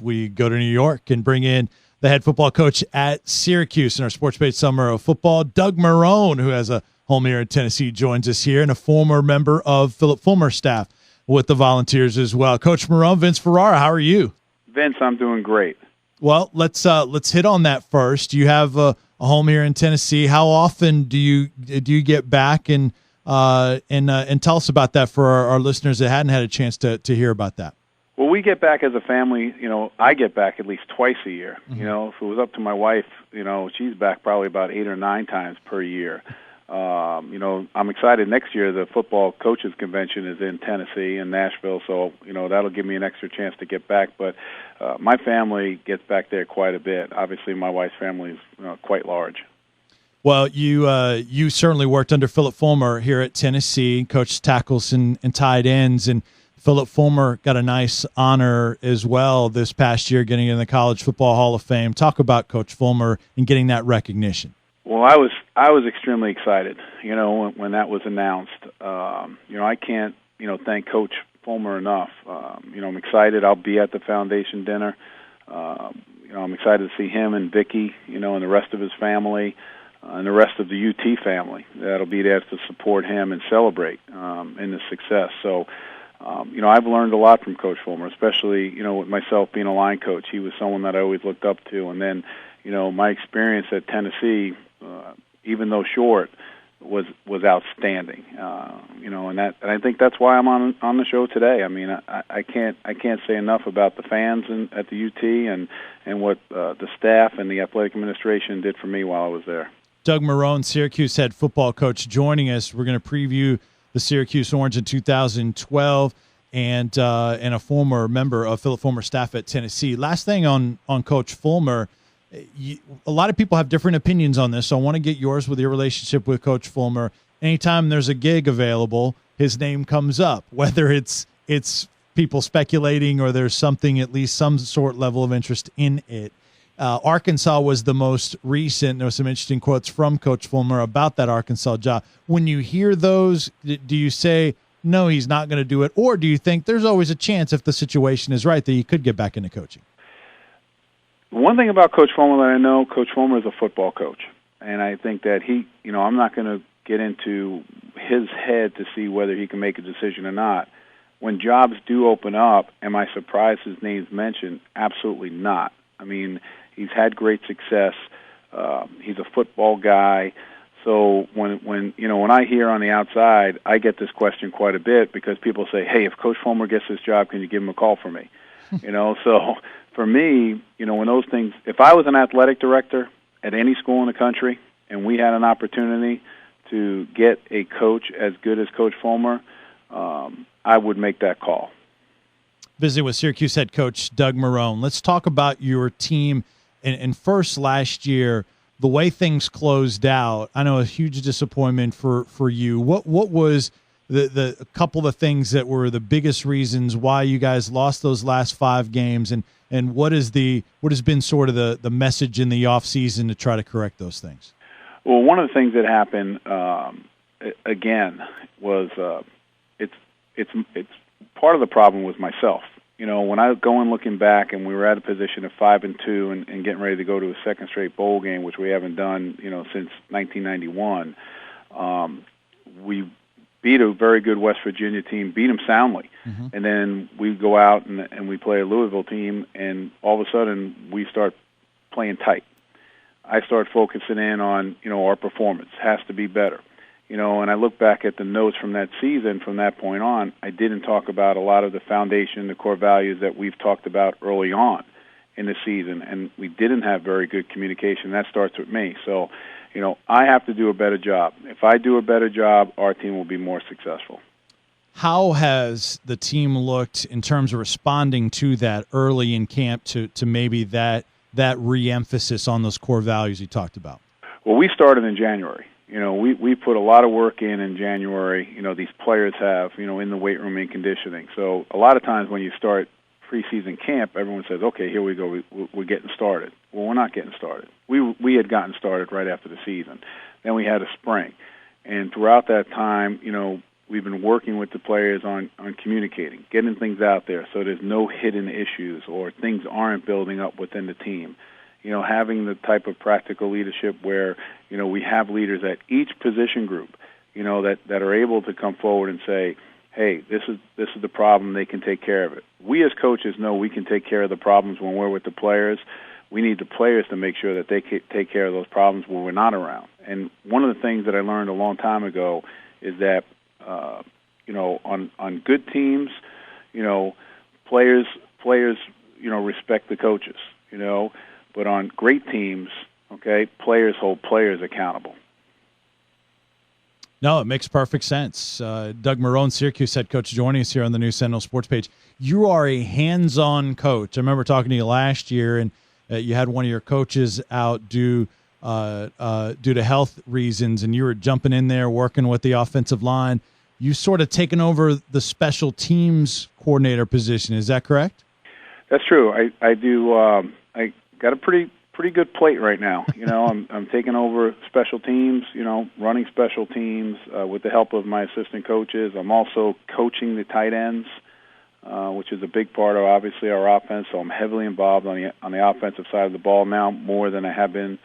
we go to New York and bring in the head football coach at Syracuse in our sports-based summer of football. Doug Marrone, who has a home here in Tennessee, joins us here, and a former member of Philip Fulmer's staff with the Volunteers as well. Coach Marrone, Vince Ferrara, how are you? Vince, I'm doing great. Well, let's hit on that first. You have a home here in Tennessee. How often do you get back and tell us about that for our listeners that hadn't had a chance to hear about that? Well, we get back as a family. I get back at least twice a year. Mm-hmm. If it was up to my wife, she's back probably about 8 or 9 times per year. I'm excited. Next year, the football coaches convention is in Tennessee and Nashville, so that'll give me an extra chance to get back. But my family gets back there quite a bit. Obviously, my wife's family is quite large. Well, you certainly worked under Philip Fulmer here at Tennessee, coached tackles and tight ends, and Philip Fulmer got a nice honor as well this past year, getting in the College Football Hall of Fame. Talk about Coach Fulmer and getting that recognition. Well, I was extremely excited, when that was announced. I can't, thank Coach Fulmer enough. I'm excited. I'll be at the foundation dinner. I'm excited to see him and Vicky, and the rest of his family, and the rest of the UT family that'll be there to support him and celebrate in his success. So, I've learned a lot from Coach Fulmer, especially, with myself being a line coach. He was someone that I always looked up to. And then, my experience at Tennessee, even though short, was outstanding. And I think that's why I'm on the show today. I mean, I can't say enough about the fans at the UT and what the staff and the athletic administration did for me while I was there. Doug Marrone, Syracuse head football coach, joining us. We're going to preview the Syracuse Orange in 2012, and a former member of Philip Fulmer's staff at Tennessee. Last thing on Coach Fulmer, a lot of people have different opinions on this, so I want to get yours with your relationship with Coach Fulmer. Anytime there's a gig available, his name comes up, whether it's people speculating or there's something, at least some sort level of interest in it. Arkansas was the most recent. There was some interesting quotes from Coach Fulmer about that Arkansas job. When you hear those, do you say, no, he's not going to do it? Or do you think there's always a chance, if the situation is right, that he could get back into coaching? One thing about Coach Fulmer that I know, Coach Fulmer is a football coach. And I think that I'm not going to get into his head to see whether he can make a decision or not. When jobs do open up, am I surprised his name's mentioned? Absolutely not. I mean, he's had great success. He's a football guy. So when I hear on the outside, I get this question quite a bit because people say, hey, if Coach Fulmer gets this job, can you give him a call for me? So for me, when those things, if I was an athletic director at any school in the country and we had an opportunity to get a coach as good as Coach Fulmer, I would make that call. Visiting with Syracuse head coach Doug Marrone. Let's talk about your team. And first, last year, the way things closed out, I know a huge disappointment for you. What was the couple of things that were the biggest reasons why you guys lost those last 5 games, and what has been sort of the message in the off season to try to correct those things? Well, one of the things that happened again was it's part of the problem was myself. When I go and looking back, and we were at a position of 5-2 and getting ready to go to a second straight bowl game, which we haven't done, since 1991. We beat a very good West Virginia team, beat them soundly, and then we go out and we play a Louisville team, and all of a sudden we start playing tight. I start focusing in on our performance has to be better. And I look back at the notes from that season, from that point on, I didn't talk about a lot of the foundation, the core values that we've talked about early on in the season, and we didn't have very good communication. That starts with me. So, I have to do a better job. If I do a better job, our team will be more successful. How has the team looked in terms of responding to that early in camp to maybe that re-emphasis on those core values you talked about? Well, we started in January. We put a lot of work in January. These players have, in the weight room and conditioning. So a lot of times when you start preseason camp, everyone says, okay, here we go, we're getting started. Well, we're not getting started. We had gotten started right after the season. Then we had a spring. And throughout that time, we've been working with the players on communicating, getting things out there so there's no hidden issues or things aren't building up within the team. Having the type of practical leadership where, we have leaders at each position group, that are able to come forward and say, hey, this is the problem, they can take care of it. We as coaches know we can take care of the problems when we're with the players. We need the players to make sure that they can take care of those problems when we're not around. And one of the things that I learned a long time ago is that, on good teams, players, respect the coaches, but on great teams, okay, players hold players accountable. No, it makes perfect sense. Doug Marrone, Syracuse head coach, joining us here on the new Sentinel Sports page. You are a hands-on coach. I remember talking to you last year, and you had one of your coaches out due to health reasons, and you were jumping in there working with the offensive line. You sort of taken over the special teams coordinator position. Is that correct? That's true. I do. I got a pretty good plate right now. I'm taking over special teams, running special teams with the help of my assistant coaches. I'm also coaching the tight ends, which is a big part of, obviously, our offense. So I'm heavily involved on the offensive side of the ball now, more than I have been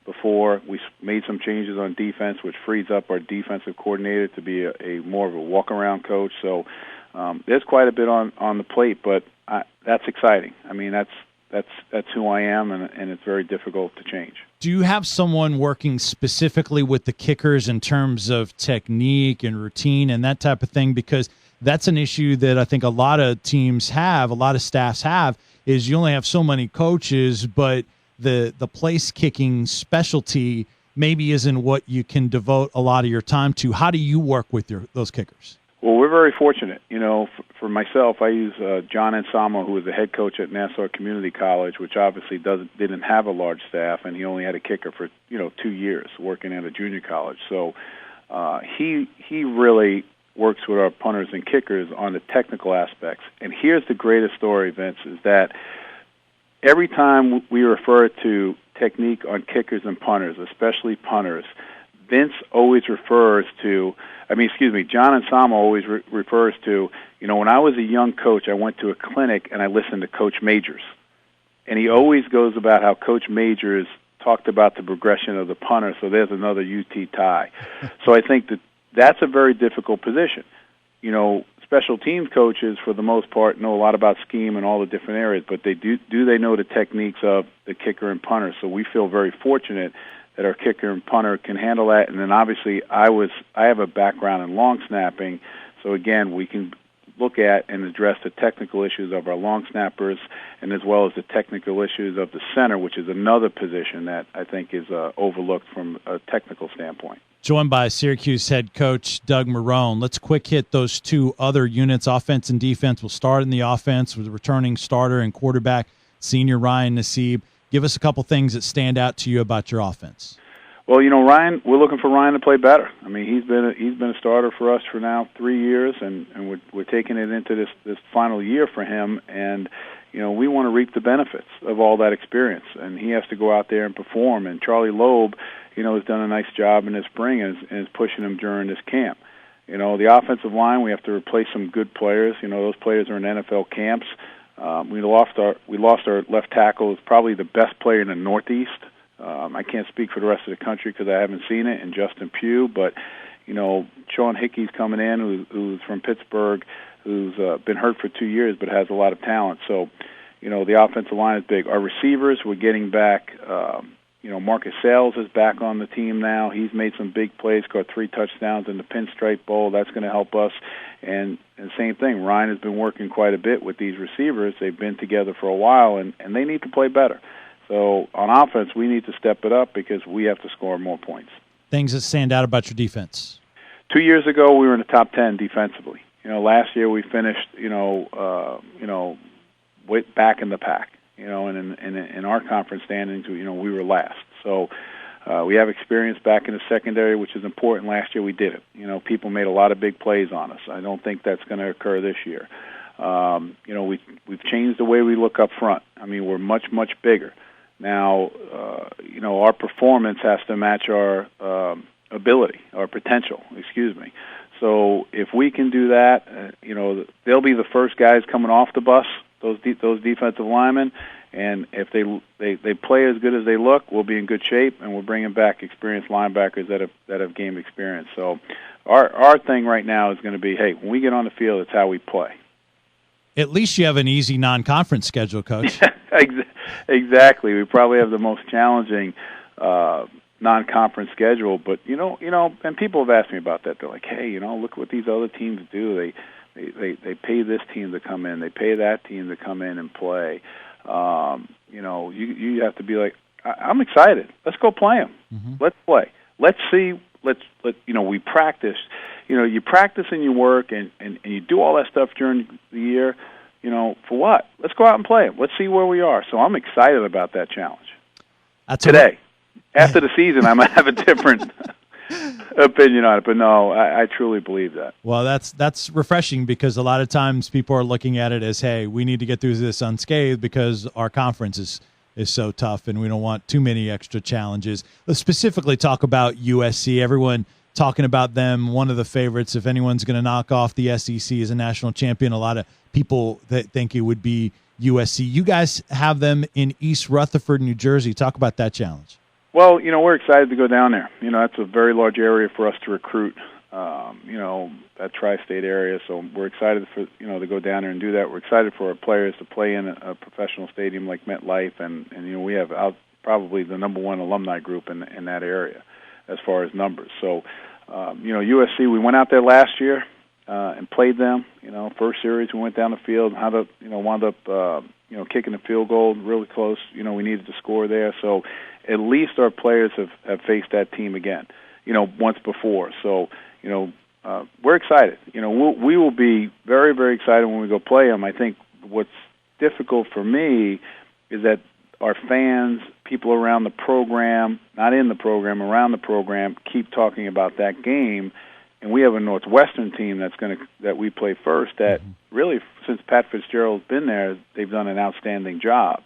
before. We made some changes on defense, which frees up our defensive coordinator to be a more of a walk-around coach. So there's quite a bit on the plate, but that's exciting. I mean, that's who I am, and it's very difficult to change. Do you have someone working specifically with the kickers in terms of technique and routine and that type of thing? Because that's an issue that I think a lot of teams have, a lot of staffs have, is you only have so many coaches, but the place kicking specialty maybe isn't what you can devote a lot of your time to. How do you work with those kickers? Well, we're very fortunate. For myself, I use John Ansamo, who was the head coach at Nassau Community College, which obviously didn't have a large staff, and he only had a kicker for 2 years working at a junior college. So he really works with our punters and kickers on the technical aspects. And here's the greatest story, Vince, is that every time we refer to technique on kickers and punters, especially punters, Vince always refers to, John Ansamo always refers to, when I was a young coach, I went to a clinic and I listened to Coach Majors. And he always goes about how Coach Majors talked about the progression of the punter, so there's another UT tie. So I think that's a very difficult position. Special teams coaches, for the most part, know a lot about scheme and all the different areas, but they know the techniques of the kicker and punter. So we feel very fortunate that our kicker and punter can handle that. And then obviously I have a background in long snapping, so again, we can look at and address the technical issues of our long snappers, and as well as the technical issues of the center, which is another position that I think is overlooked from a technical standpoint. Joined by Syracuse head coach Doug Marrone. Let's quick hit those two other units, offense and defense. We'll start in the offense with the returning starter and quarterback, senior Ryan Nassib. Give us a couple things that stand out to you about your offense. Well, Ryan, we're looking for Ryan to play better. I mean, he's been a starter for us for now 3 years, and we're taking it into this final year for him, and we want to reap the benefits of all that experience, and he has to go out there and perform. And Charlie Loeb, has done a nice job in the spring and is pushing him during this camp. The offensive line, we have to replace some good players. Those players are in NFL camps. We lost our left tackle, who's probably the best player in the Northeast. I can't speak for the rest of the country because I haven't seen it, and Justin Pugh, but Sean Hickey's coming in, who's from Pittsburgh, who's been hurt for 2 years but has a lot of talent. So, the offensive line is big. Our receivers, we're getting back. Marcus Sales is back on the team now. He's made some big plays, got 3 touchdowns in the Pinstripe Bowl. That's going to help us. And same thing, Ryan has been working quite a bit with these receivers. They've been together for a while, and they need to play better. So on offense, we need to step it up because we have to score more points. Things that stand out about your defense. 2 years ago, we were in the top 10 defensively. Last year we finished, way back in the pack. And in our conference standings, we were last. So we have experience back in the secondary, which is important. Last year we did it. People made a lot of big plays on us. I don't think that's going to occur this year. We've changed the way we look up front. I mean, we're much, much bigger. Now, our performance has to match our ability, our potential, So if we can do that, they'll be the first guys coming off the bus, those defensive linemen. And if they play as good as they look, we'll be in good shape, and we're bringing back experienced linebackers that have game experience. So our thing right now is going to be, hey, when we get on the field, it's how we play. At least you have an easy non-conference schedule, Coach. Exactly. We probably have the most challenging non-conference schedule. But and people have asked me about that. They're like, hey, look what these other teams do. They pay this team to come in. They pay that team to come in and play. You have to be like, I'm excited. Let's go play them. Mm-hmm. Let's play. Let's see. We practice. You practice and you work and you do all that stuff during the year. For what? Let's go out and play them. Let's see where we are. So I'm excited about that challenge. Today, after the season, I might have a different opinion on it, but no, I truly believe that. Well, that's refreshing, because a lot of times people are looking at it as, hey, we need to get through this unscathed because our conference is so tough and we don't want too many extra challenges. Let's specifically talk about USC. Everyone talking about them, one of the favorites. If anyone's going to knock off the SEC as a national champion, a lot of people that think it would be USC. You guys have them in East Rutherford, New Jersey. Talk about that challenge. Well, we're excited to go down there. That's a very large area for us to recruit, that tri-state area. So we're excited for, to go down there and do that. We're excited for our players to play in a professional stadium like MetLife. And we have probably the number one alumni group in that area as far as numbers. So, USC, we went out there last year and played them. First series, we went down the field and wound up, kicking the field goal really close. We needed to score there. So at least our players have faced that team again, once before. So, we're excited. We will be very, very excited when we go play them. I think what's difficult for me is that our fans, people around the program, not in the program, around the program, keep talking about that game. And we have a Northwestern team that we play first that really, since Pat Fitzgerald's been there, they've done an outstanding job.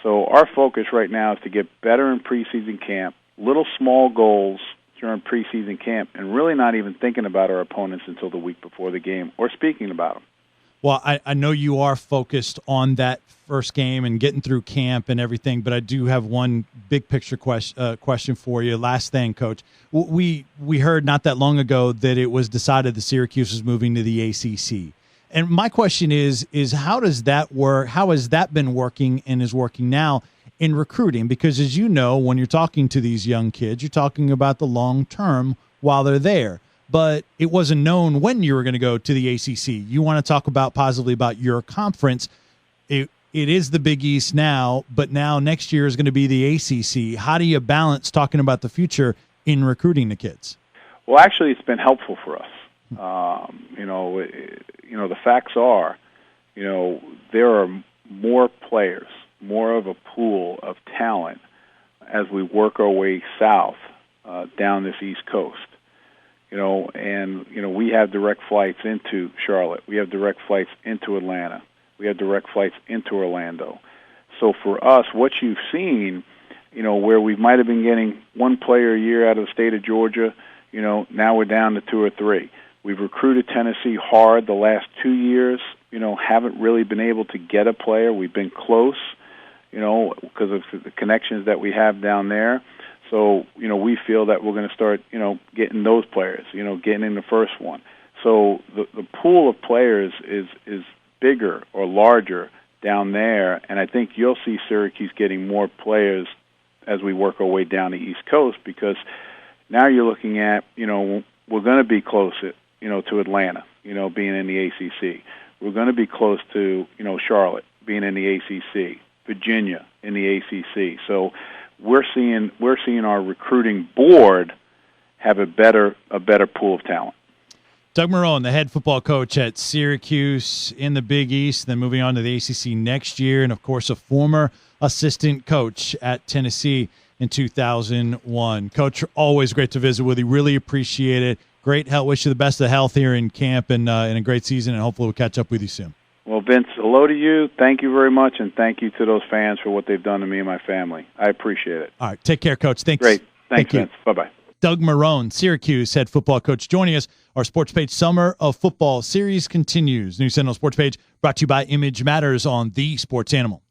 So our focus right now is to get better in preseason camp, little small goals during preseason camp, and really not even thinking about our opponents until the week before the game or speaking about them. Well, I know you are focused on that first game and getting through camp and everything, but I do have one big picture question for you. Last thing, Coach. We heard not that long ago that it was decided that Syracuse was moving to the ACC. And my question is how does that work? How has that been working and is working now in recruiting? Because as you know, when you're talking to these young kids, you're talking about the long term while they're there. But it wasn't known when you were going to go to the ACC. You want to talk positively about your conference. It is the Big East now, but now next year is going to be the ACC. How do you balance talking about the future in recruiting the kids? Well, actually, it's been helpful for us. The facts are, there are more players, more of a pool of talent as we work our way south down this East Coast. We have direct flights into Charlotte. We have direct flights into Atlanta. We have direct flights into Orlando. So for us, what you've seen, where we might have been getting one player a year out of the state of Georgia, now we're down to two or three. We've recruited Tennessee hard the last 2 years, haven't really been able to get a player. We've been close, because of the connections that we have down there. So, we feel that we're going to start, getting those players, getting in the first one. So the pool of players is bigger or larger down there, and I think you'll see Syracuse getting more players as we work our way down the East Coast, because now you're looking at, we're going to be close, to Atlanta, being in the ACC. We're going to be close to, Charlotte, being in the ACC, Virginia in the ACC. So we're seeing our recruiting board have a better pool of talent. Doug Marrone, the head football coach at Syracuse in the Big East, then moving on to the ACC next year, and of course a former assistant coach at Tennessee in 2001. Coach, always great to visit with you. Really appreciate it. Great help. Wish you the best of health here in camp and a great season, and hopefully we'll catch up with you soon. Well, Vince, hello to you. Thank you very much, and thank you to those fans for what they've done to me and my family. I appreciate it. All right. Take care, Coach. Thanks. Great. Thanks, Thank Vince. Bye-bye. Doug Marrone, Syracuse head football coach, joining us. Our Sports Page Summer of Football series continues. New Sentinel Sports Page brought to you by Image Matters on The Sports Animal.